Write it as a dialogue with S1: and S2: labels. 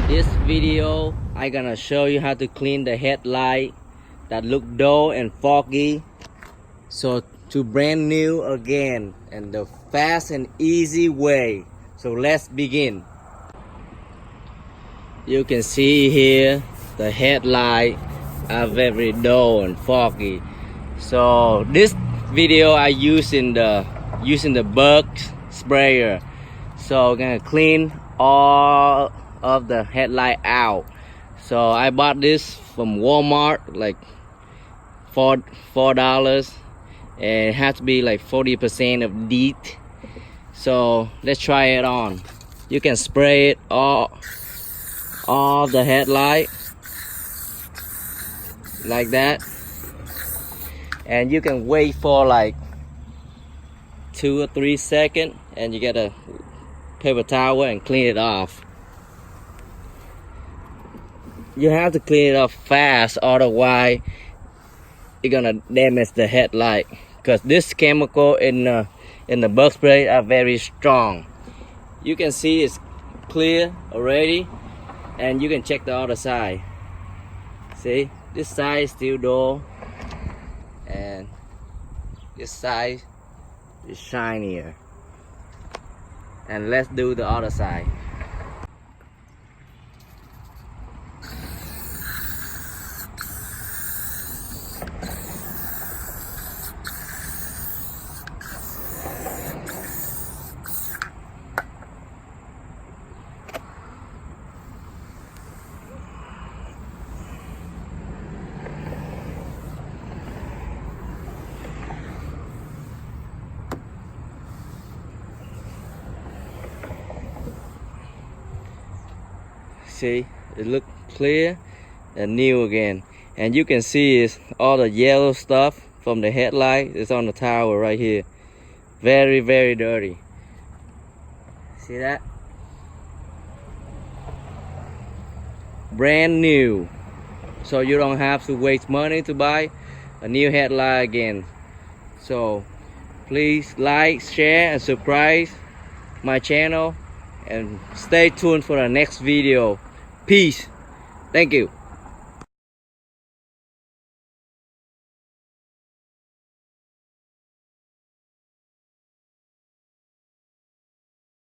S1: This video I gonna show you how to clean the headlight that look dull and foggy, so to brand new again, and the fast and easy way. So let's begin. You can see here the headlight are very dull and foggy. So this video I using the bug sprayer. So I'm gonna clean all of the headlight out. So I bought this from Walmart, like $4, and it has to be like 40% of DEET. So let's try it on. You can spray it all the headlight like that, and you can wait for like 2 or 3 seconds, and you get a paper towel and clean it off. You have to clean it off fast, otherwise you're gonna damage the headlight, because this chemical in the bug spray are very strong. You can see it's clear already, and you can check the other side. See, this side is still dull, and this side is shinier. And let's do the other side. See, it look clear and new again, and you can see is all the yellow stuff from the headlight is on the towel right here. Very dirty. See that? Brand new, so you don't have to waste money to buy a new headlight again. So please like, share, and subscribe my channel, and stay tuned for the next video. Peace. Thank you.